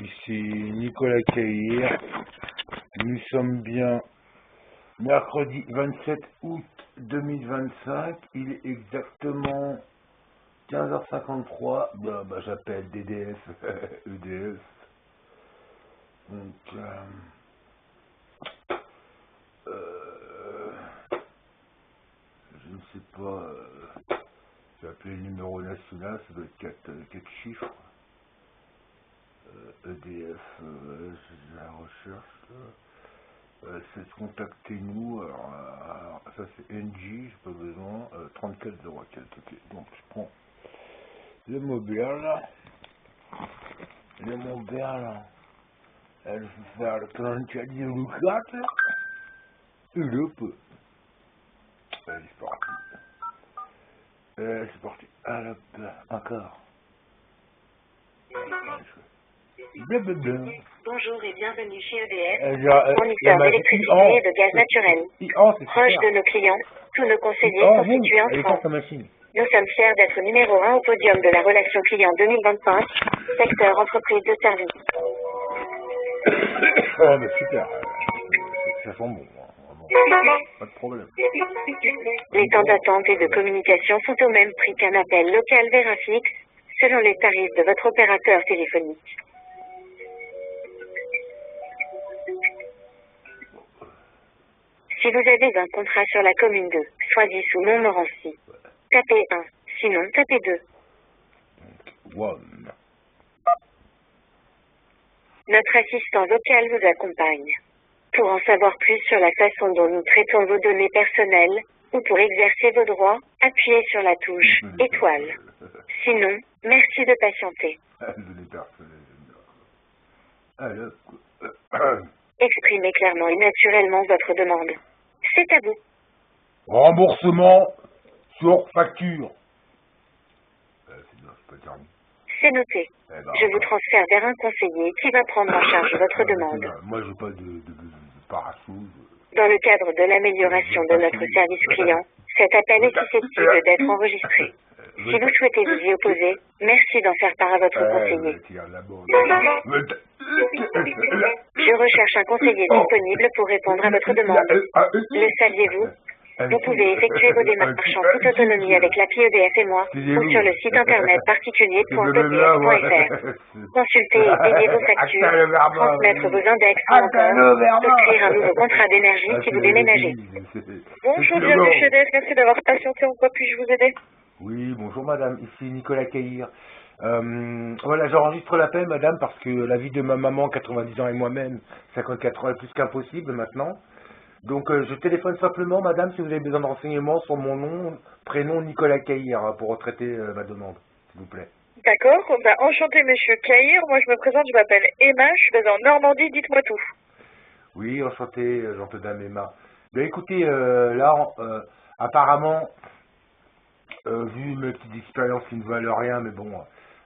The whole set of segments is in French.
Ici Nicolas Caïr. Nous sommes bien mercredi 27 août 2025. Il est exactement 15h53. J'appelle DDF, EDF. Donc, je ne sais pas. J'ai appelé le numéro national, ça doit être 4 chiffres. EDF, j'ai la recherche. C'est contactez-nous. Alors, ça c'est NJ, j'ai pas besoin. 3404. Ok, donc je prends le mobile là. Le mobile là. Elle va faire le 3404 là. Et le peu. Allez, c'est parti. C'est parti. Alors, encore. Blablabla. Bonjour et bienvenue chez EDF, fournisseur d'électricité et de gaz naturel. Proche de nos clients, tous nos conseillers sont situés en France. Nous sommes fiers d'être numéro 1 au podium de la relation client 2025, secteur entreprise de service. Oh, mais super. Ça sent bon. Pas de problème. Les temps d'attente et de communication sont au même prix qu'un appel local vers un fixe, selon les tarifs de votre opérateur téléphonique. Si vous avez un contrat sur la commune 2, soit 10 ou Montmorency, tapez 1, sinon tapez 2. One. Notre assistant vocal vous accompagne. Pour en savoir plus sur la façon dont nous traitons vos données personnelles, ou pour exercer vos droits, appuyez sur la touche étoile. Sinon, merci de patienter. Exprimez clairement et naturellement votre demande. C'est à vous. Remboursement sur facture. C'est noté. Je vous transfère vers un conseiller qui va prendre en charge votre demande. Moi, je n'ai pas de parachute. Dans le cadre de l'amélioration de notre service client, cet appel est susceptible d'être enregistré. Si vous souhaitez vous y opposer, merci d'en faire part à votre conseiller. Je recherche un conseiller disponible pour répondre à votre demande. Le saviez-vous? Vous pouvez effectuer vos démarches en toute autonomie avec l'appli EDF et moi, ou sur le site internet particulier.edf.fr. Consulter et payer vos factures, transmettre vos index ou encore souscrire un nouveau contrat d'énergie si vous déménagez. Bonjour, bienvenue chez EDF, merci d'avoir patienté, en quoi puis-je vous aider? Oui, bonjour madame, ici Nicolas Caïr. Voilà, j'enregistre l'appel madame parce que la vie de ma maman, 90 ans et moi-même, 54 ans, est plus qu'impossible maintenant. Donc je téléphone simplement madame si vous avez besoin de renseignements sur mon nom, prénom Nicolas Caïr pour retraiter ma demande, s'il vous plaît. D'accord, enchanté monsieur Caïr, moi je me présente, je m'appelle Emma, je suis basée en Normandie, dites-moi tout. Oui, enchanté, gentille dame Emma. Ben écoutez, là, apparemment, vu mes petites expériences qui ne valent rien, mais bon,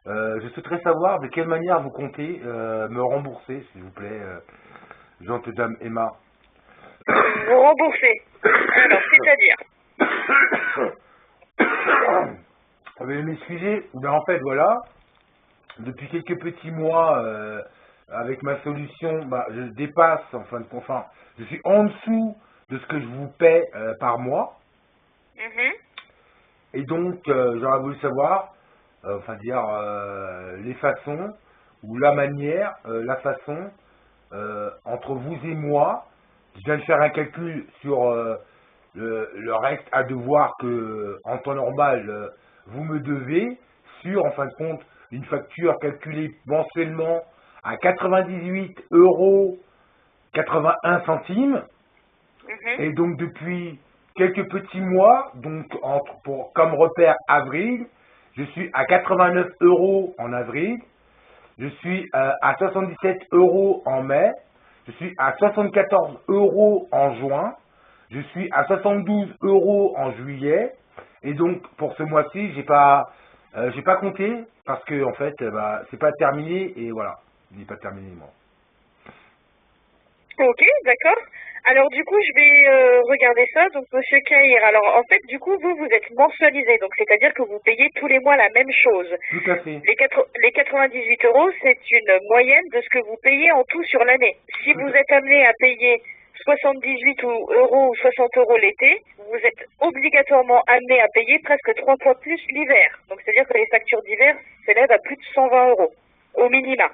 je souhaiterais savoir de quelle manière vous comptez me rembourser, s'il vous plaît, gentille dame Emma. Vous remboursez. Alors, c'est-à-dire? Veuillez m'excuser, mais en fait, voilà, depuis quelques petits mois, avec ma solution, je dépasse, enfin, je suis en dessous de ce que je vous paie par mois. Et donc, j'aurais voulu savoir, les façons, ou la manière, la façon, entre vous et moi. Je viens de faire un calcul sur le reste à devoir que, en temps normal, vous me devez, sur, en fin de compte, une facture calculée mensuellement à 98,81 €. Et donc, depuis quelques petits mois, donc comme repère avril, je suis à 89 € en avril, je suis à 77 € en mai, je suis à 74 € en juin, je suis à 72 € en juillet, et donc pour ce mois-ci, j'ai pas compté parce que en fait, c'est pas terminé et voilà, il n'est pas terminé moi. Ok, d'accord. Alors du coup, je vais regarder ça. Donc, Monsieur Kahir, alors en fait, du coup, vous êtes mensualisé. Donc, c'est-à-dire que vous payez tous les mois la même chose. Tout à fait. Les 98 euros, c'est une moyenne de ce que vous payez en tout sur l'année. Si vous êtes amené à payer 78 euros ou 60 euros l'été, vous êtes obligatoirement amené à payer presque 3 fois plus l'hiver. Donc, c'est-à-dire que les factures d'hiver s'élèvent à plus de 120 euros au minima.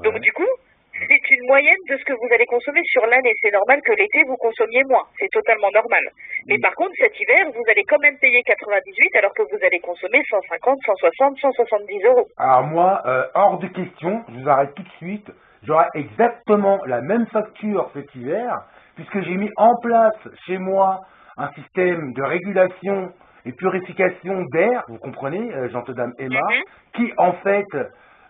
Donc, Ouais. du coup, c'est une moyenne de ce que vous allez consommer sur l'année. C'est normal que l'été, vous consommiez moins. C'est totalement normal. Mais par contre, cet hiver, vous allez quand même payer 98 alors que vous allez consommer 150, 160, 170 euros. Alors moi, hors de question, je vous arrête tout de suite, j'aurai exactement la même facture cet hiver, puisque j'ai mis en place chez moi un système de régulation et purification d'air, vous comprenez, gentille dame Emma, qui en fait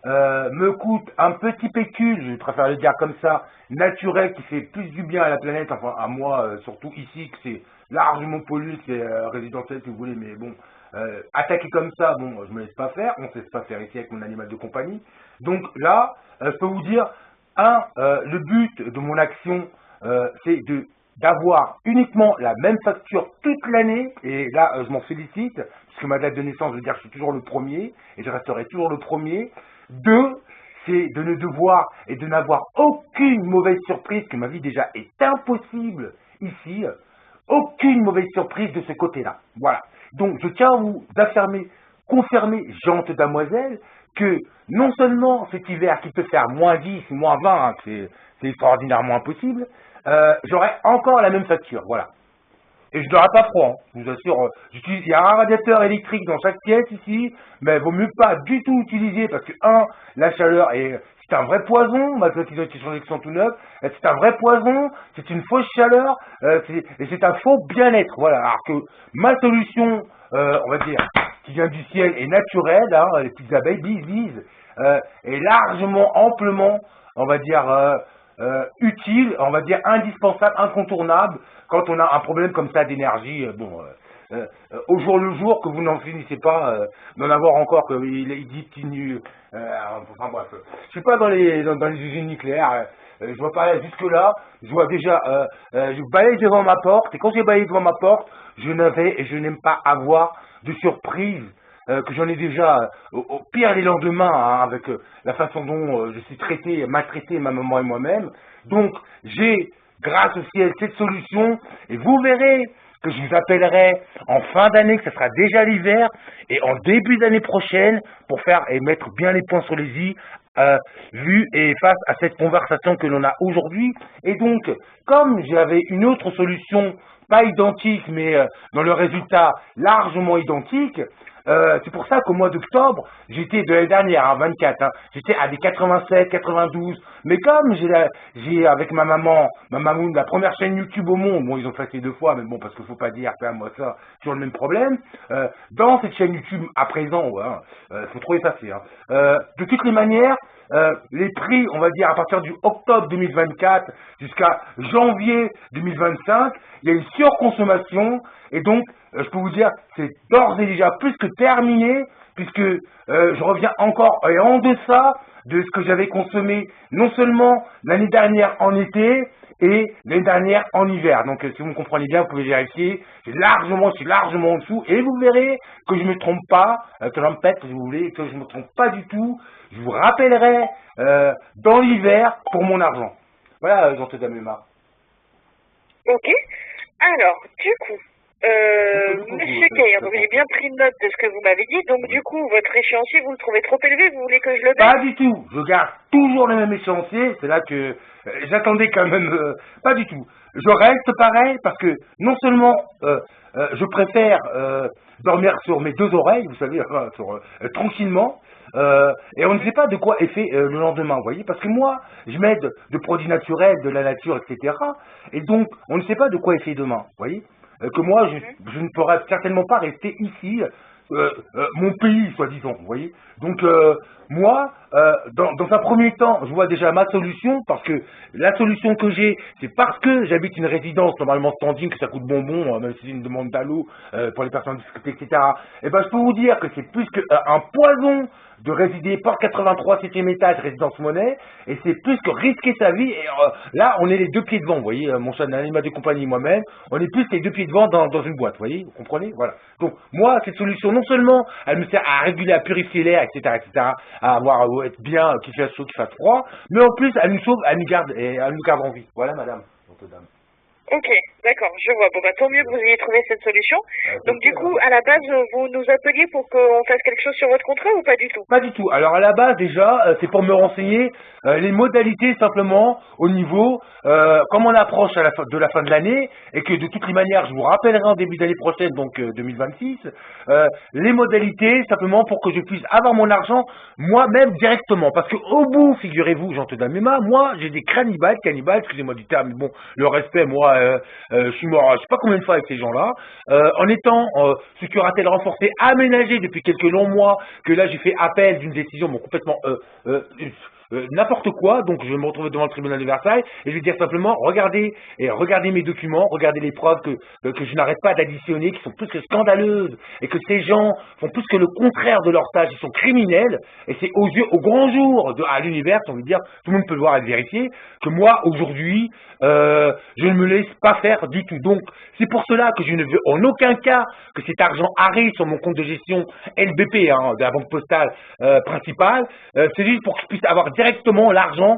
me coûte un petit pécule, je préfère le dire comme ça, naturel, qui fait plus du bien à la planète, enfin à moi, surtout ici, que c'est largement pollué, c'est résidentiel si vous voulez, mais bon, attaquer comme ça, bon, je me laisse pas faire, on ne se laisse pas faire ici avec mon animal de compagnie. Donc là, je peux vous dire, le but de mon action, c'est d'avoir uniquement la même facture toute l'année, et là, je m'en félicite, puisque ma date de naissance, je veux dire, je suis toujours le premier, et je resterai toujours le premier. Deux, c'est de ne devoir et de n'avoir aucune mauvaise surprise, que ma vie déjà est impossible ici, aucune mauvaise surprise de ce côté-là. Voilà. Donc, je tiens à vous affirmer, confirmer, gente damoiselle, que non seulement cet hiver qui peut faire moins 10, moins 20, hein, c'est extraordinairement impossible, j'aurai encore la même facture. Voilà. Et je n'aurai pas froid, hein, je vous assure. Il y a un radiateur électrique dans chaque pièce ici, mais il vaut mieux pas du tout utiliser parce que, la chaleur c'est un vrai poison, malgré qu'ils ont été changés qui sont tout neufs, c'est un vrai poison, c'est une fausse chaleur, et c'est un faux bien-être. Voilà. Alors que ma solution, on va dire, qui vient du ciel est naturelle, hein, les petites abeilles disent, est largement, amplement, on va dire, utile, on va dire indispensable, incontournable, quand on a un problème comme ça d'énergie, au jour le jour, que vous n'en finissez pas d'en avoir encore, qu'il diminue, enfin bref, je sais pas dans les usines nucléaires, je vois pas jusque là, je vois déjà, je balaye devant ma porte, et quand j'ai balayé devant ma porte, je n'avais et je n'aime pas avoir de surprise, que j'en ai déjà au pire les lendemains, hein, avec la façon dont je suis traité, maltraité, ma maman et moi-même. Donc, j'ai, grâce au ciel, cette solution, et vous verrez que je vous appellerai en fin d'année, que ce sera déjà l'hiver, et en début d'année prochaine, pour faire et mettre bien les points sur les i, vu et face à cette conversation que l'on a aujourd'hui. Et donc, comme j'avais une autre solution, pas identique, mais dans le résultat largement identique, c'est pour ça qu'au mois d'octobre, j'étais de l'année dernière, 24, j'étais à des 87, 92, mais comme j'ai avec ma maman, la première chaîne YouTube au monde, bon ils ont fait 2 fois, mais bon parce qu'il faut pas dire quand même moi ça, toujours le même problème, dans cette chaîne YouTube à présent, faut trop effacer, de toutes les manières, les prix, on va dire à partir du octobre 2024 jusqu'à janvier 2025, il y a une surconsommation, et donc je peux vous dire, c'est d'ores et déjà plus que terminé, puisque je reviens encore et en deçà de ce que j'avais consommé non seulement l'année dernière en été et l'année dernière en hiver. Donc si vous me comprenez bien, vous pouvez vérifier, je suis largement en dessous, et vous verrez que je ne me trompe pas, trompette si vous voulez, que je ne me trompe pas du tout. Je vous rappellerai dans l'hiver pour mon argent. Voilà, Jean-Claude Emma. Ok. Alors, du coup, Monsieur Kahir, donc j'ai bien pris note de ce que vous m'avez dit. Donc du coup, votre échéancier, vous le trouvez trop élevé? Vous voulez que je le baisse? Pas du tout. Je garde toujours le même échéancier. C'est là que j'attendais quand même. Pas du tout. Je reste pareil parce que non seulement je préfère dormir sur mes 2 oreilles, vous savez, tranquillement. Et on ne sait pas de quoi est fait le lendemain, vous voyez, parce que moi, je m'aide de produits naturels, de la nature, etc. Et donc, on ne sait pas de quoi est fait demain, vous voyez. Que moi, je ne pourrais certainement pas rester ici, mon pays, soi-disant, vous voyez. Donc, moi, dans un premier temps, je vois déjà ma solution, parce que la solution que j'ai, c'est parce que j'habite une résidence normalement standing, que ça coûte bonbon, même si c'est une demande d'allô pour les personnes en difficulté, etc. Et ben, je peux vous dire que c'est plus qu'un poison de résider Porte 83, 7e étage, résidence Monnaie, et c'est plus que risquer sa vie. Et là, on est les deux pieds devant, vous voyez, mon chat d'animal de compagnie, moi-même, on est plus les deux pieds devant dans une boîte, vous voyez, vous comprenez? Voilà. Donc, moi, cette solution, non seulement, elle me sert à réguler, à purifier l'air, etc., à avoir, être bien, qu'il fasse chaud, qu'il fasse froid, mais en plus, elle nous sauve, elle nous garde en vie. Voilà, madame. Ok, d'accord, je vois. Bon, bah, tant mieux que vous ayez trouvé cette solution. Donc, du coup, à la base, vous nous appeliez pour qu'on fasse quelque chose sur votre contrat ou pas du tout? Pas du tout. Alors, à la base, déjà, c'est pour me renseigner les modalités, simplement, au niveau, comme on approche de la fin de l'année, et que de toutes les manières, je vous rappellerai en début d'année prochaine, donc 2026, les modalités, simplement, pour que je puisse avoir mon argent moi-même directement. Parce que au bout, figurez-vous, j'en te donne mes mains, moi, j'ai des cannibales, excusez-moi du terme, mais bon, le respect, moi, je suis mort, je sais pas combien de fois avec ces gens-là, en étant ce curatelle renforcé, aménagé depuis quelques longs mois, que là j'ai fait appel d'une décision bon, complètement n'importe quoi, donc je vais me retrouver devant le tribunal de Versailles et je vais dire simplement regardez mes documents, regardez les preuves que je n'arrête pas d'additionner, qui sont plus que scandaleuses et que ces gens font plus que le contraire de leur tâche, ils sont criminels et c'est aux yeux, au grand jour à l'univers, on veut dire, tout le monde peut le voir et le vérifier, que moi aujourd'hui je ne me laisse pas faire du tout. Donc c'est pour cela que je ne veux en aucun cas que cet argent arrive sur mon compte de gestion LBP, de la banque postale principale, c'est juste pour que je puisse avoir directement l'argent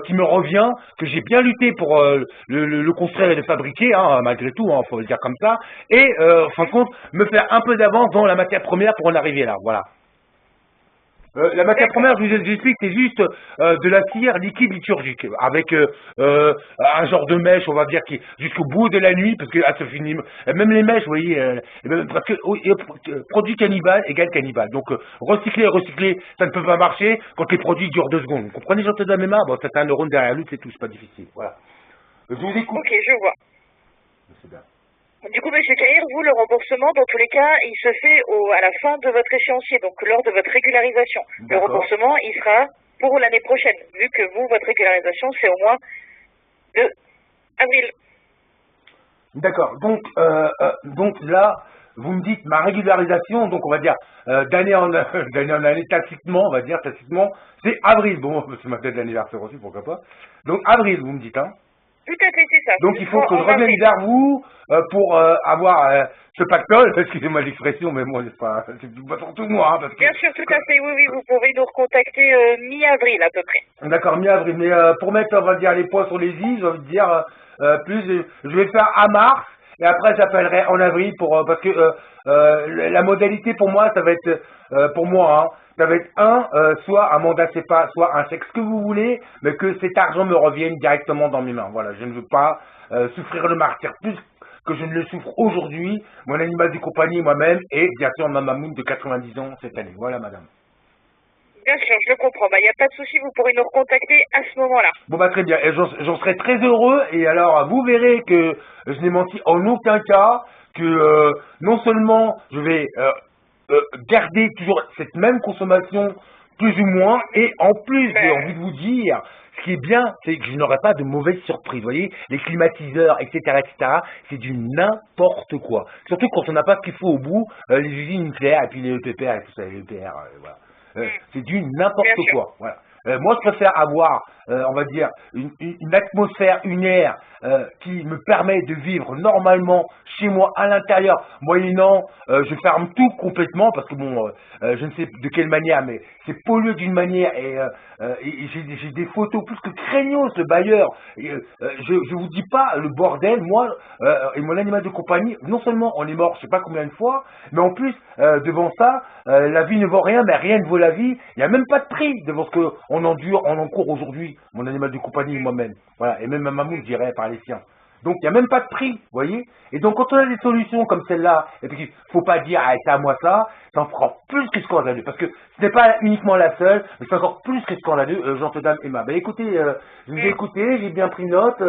qui me revient, que j'ai bien lutté pour le construire et le fabriquer, malgré tout, faut le dire comme ça, et en fin de compte, me faire un peu d'avance dans la matière première pour en arriver là, voilà. La matière première, je vous explique, c'est juste de la cire liquide liturgique, avec un genre de mèche, on va dire, qui jusqu'au bout de la nuit, parce que ça finit, même les mèches, vous voyez, parce que produit cannibale égale cannibale. Donc recycler, ça ne peut pas marcher quand les produits durent 2 secondes. Vous comprenez, j'entends de mes mains, bon, ça fait un neurone derrière lui, c'est tout, c'est pas difficile. Voilà. Je vous écoute. Ok, je vois. C'est bien. Du coup, monsieur Caïr, vous, le remboursement, dans tous les cas, il se fait à la fin de votre échéancier, donc lors de votre régularisation. Le remboursement, il sera pour l'année prochaine, vu que vous, votre régularisation, c'est au mois de avril. D'accord. Donc là, vous me dites ma régularisation, donc on va dire d'année en année, tacitement, on va dire tacitement, c'est avril. Bon, c'est ma date d'anniversaire aussi, pourquoi pas. Donc avril, vous me dites, hein. Tout à fait, c'est ça. Donc il faut que je revienne vers vous pour avoir ce pactole, excusez-moi l'expression, mais moi c'est pas surtout moi. Parce que, bien sûr, tout à fait, oui, vous pouvez nous recontacter mi-avril à peu près. D'accord, mi-avril, mais pour mettre, on va dire, les points sur les i, je vais dire, je vais le faire à mars, et après j'appellerai en avril parce que la modalité pour moi, ça va être, pour moi, ça va être soit un mandat CEPA, soit un chèque, ce que vous voulez, mais que cet argent me revienne directement dans mes mains. Voilà, je ne veux pas souffrir le martyr plus que je ne le souffre aujourd'hui, mon animal de compagnie, moi-même, et bien sûr ma mamoune de 90 ans cette année. Voilà, madame. Bien sûr, je le comprends. Il n'y a pas de souci, vous pourrez nous recontacter à ce moment-là. Bon, très bien. Et j'en serai très heureux. Et alors, vous verrez que je n'ai menti en aucun cas, que non seulement je vais garder toujours cette même consommation, plus ou moins, et en plus, j'ai envie de vous dire, ce qui est bien, c'est que je n'aurai pas de mauvaises surprises. Vous voyez, les climatiseurs, etc., c'est du n'importe quoi. Surtout quand on n'a pas ce qu'il faut au bout, les usines nucléaires, et puis les EPR, et tout ça, les EPR, voilà. C'est du n'importe quoi. Voilà. Moi, je préfère avoir, on va dire, une atmosphère, une air qui me permet de vivre normalement chez moi à l'intérieur, moyennant, je ferme tout complètement parce que bon, je ne sais de quelle manière, mais c'est pollué d'une manière et j'ai des photos plus que craignos, le bailleur. Je vous dis pas le bordel, moi et mon animal de compagnie, non seulement on est mort, je sais pas combien de fois, mais en plus devant ça, la vie ne vaut rien, mais rien ne vaut la vie. Il n'y a même pas de prix devant ce qu'on endure, on encourt aujourd'hui, mon animal de compagnie et moi-même. Voilà, et même ma maman, je dirais, par les siens. Donc, il n'y a même pas de prix, vous voyez. Et donc, quand on a des solutions comme celle-là, et puis, il ne faut pas dire, ah, c'est à moi ça, c'est encore plus que scandaleux. Parce que ce n'est pas uniquement la seule, mais c'est encore plus que scandaleux, gentille dame Emma. Ben, écoutez, je vous ai écouté, j'ai bien pris note,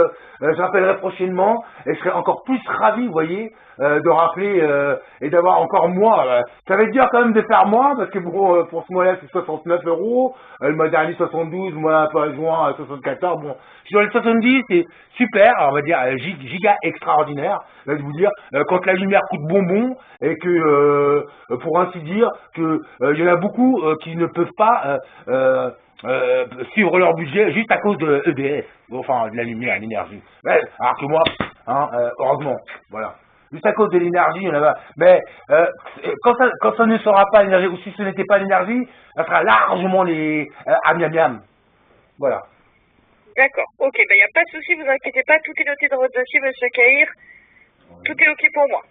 je rappellerai prochainement, et je serai encore plus ravi, vous voyez, de rappeler, et d'avoir encore moins. Ça veut dire quand même de faire moins, parce que bon, pour ce mois-là, c'est 69 €, le mois dernier 72, le mois pas juin 74, bon, je suis dans les 70, c'est super, on va dire, giga extraordinaire, là, je vous dire, quand la lumière coûte bonbon, et que, pour ainsi dire, que il y en a beaucoup qui ne peuvent pas suivre leur budget juste à cause de EDF, enfin de la lumière, l'énergie. Ouais, alors que moi, hein, heureusement, voilà. Juste à cause de l'énergie, il y en a. Mais quand ça ne sera pas l'énergie, ou si ce n'était pas l'énergie, ça sera largement les miam miam. Voilà. D'accord. Ok, ben il n'y a pas de souci, vous inquiétez pas, tout est noté dans votre dossier, monsieur Kahir. Tout est ok pour moi.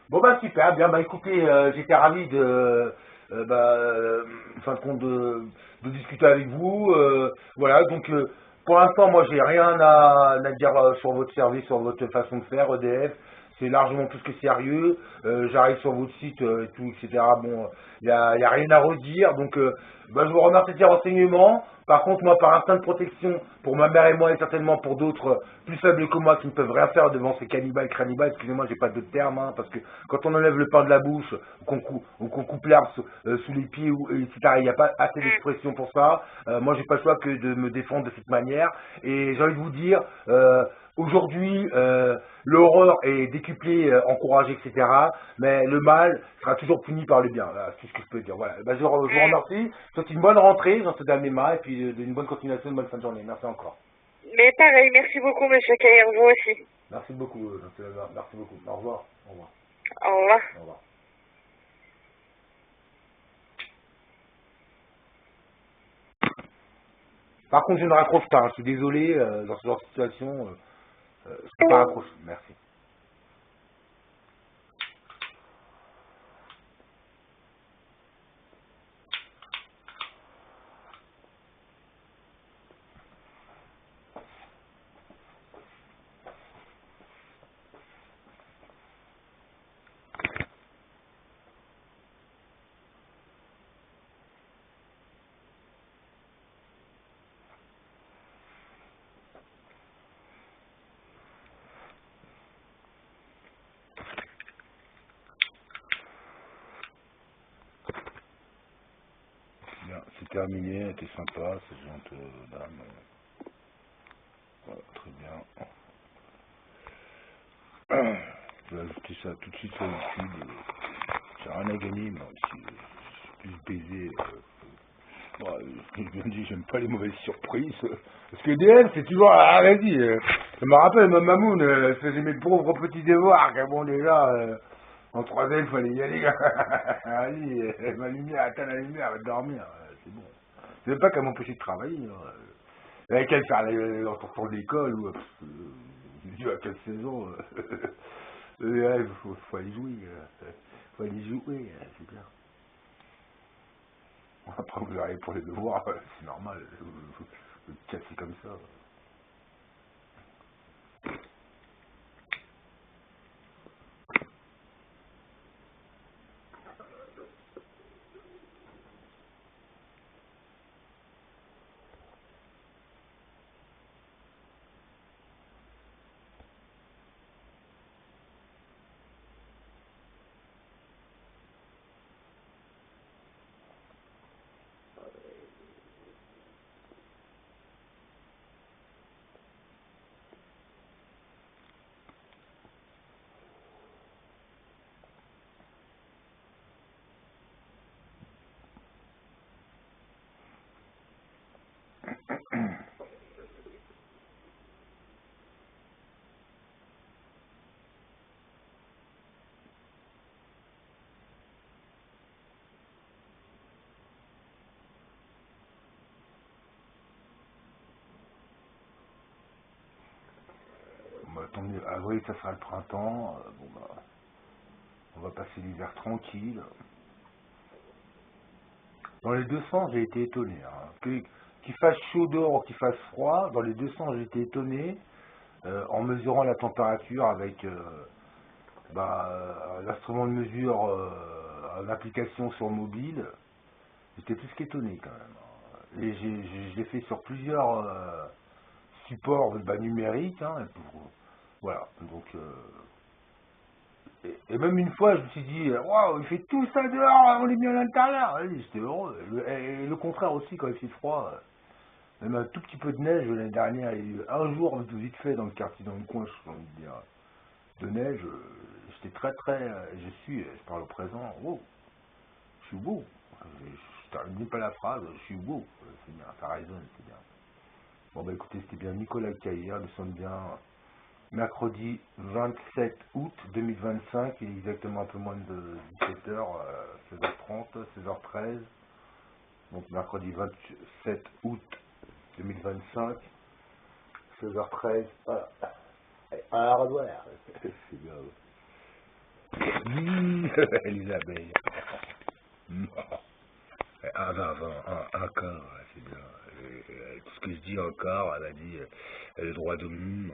Bon bah super, bien bah écoutez, j'étais ravi de en fin de compte de discuter avec vous. Voilà, donc pour l'instant moi j'ai rien à dire sur votre service, sur votre façon de faire, EDF. C'est largement plus que sérieux. J'arrive sur votre site et tout, etc. Bon, il y a rien à redire. Donc bah, je vous remercie de ces renseignements. Par contre, moi, par instinct de protection, pour ma mère et moi, et certainement pour d'autres plus faibles que moi, qui ne peuvent rien faire devant ces cannibales, excusez-moi, j'ai pas d'autres termes, hein, parce que quand on enlève le pain de la bouche, ou qu'on coupe l'herbe sous les pieds, etc., il n'y a pas assez d'expression pour ça. Moi, j'ai pas le choix que de me défendre de cette manière. Et j'ai envie de vous dire, aujourd'hui, l'horreur est décuplée, encouragée, etc. Mais le mal sera toujours puni par le bien. Voilà, c'est ce que je peux dire. Voilà. Ben, je vous remercie. Je vous souhaite une bonne rentrée, j'en souhaite mes mains, et puis une bonne continuation, une bonne fin de journée. Merci encore. Mais pareil, merci beaucoup, monsieur Kahir, vous aussi. Merci beaucoup, merci beaucoup. Au revoir. Au revoir. Au revoir. Au revoir. Par contre, je ne raccroche pas. Hein. Je suis désolé, dans ce genre de situation, je ne peux pas raccrocher. Merci. Bien, c'est terminé, c'était sympa, c'est gentil, dame. Voilà, très bien. Je vais ajouter ça tout de suite sur YouTube. J'ai rien à gagner, moi, si je suis plus baisé. Je me dis, j'aime pas les mauvaises surprises. Parce que DM, c'est toujours, ah, vas-y, ça me rappelle, ma mamoune, elle faisait mes pauvres petits devoirs, que bon, déjà, en troisième, il fallait y aller. Vas-y, ma lumière, atteint la lumière, elle va dormir, c'est bon. C'est même pas qu'elle m'empêchait de travailler. Elle avait qu'à le faire en sortant de l'école, ou, je me dis, à quelle saison, il faut aller jouer, faut aller jouer, c'est bien. Après, vous arrivez pour les devoirs, c'est normal, vous cassez comme ça. Bon, bah, tant mieux. Avril, ça sera le printemps. Bon, bah, on va passer l'hiver tranquille. Dans les deux sens, j'ai été étonné. Hein. Qu'il fasse chaud dehors ou qu'il fasse froid, dans les deux sens, j'ai été étonné. en mesurant la température avec l'instrument de mesure en application sur mobile. J'étais plus qu'étonné quand même. Et je l'ai fait sur plusieurs supports numériques. Hein, voilà, donc... Et même une fois, je me suis dit, waouh, il fait tout ça dehors, on est bien à l'intérieur. J'étais heureux. Et le contraire aussi, quand il fait froid, même un tout petit peu de neige, l'année dernière, il y a eu un jour vite fait dans le quartier, dans le coin, j'ai envie de dire, de neige. J'étais je parle au présent, wow, je suis beau. Je termine pas la phrase, je suis beau. C'est bien, ça résonne, c'est bien. Bon, bah écoutez, c'était bien Nicolas Caillère, nous sommes bien mercredi 27 août 2025, il est exactement un peu moins de 17h, 16h30, 16h13. Donc mercredi 27 août 2025, 16h13, voilà. À la hardware. C'est bien. Elisabeth. Encore, c'est bien. Tout ce que je dis encore, elle a dit le droit de l'homme.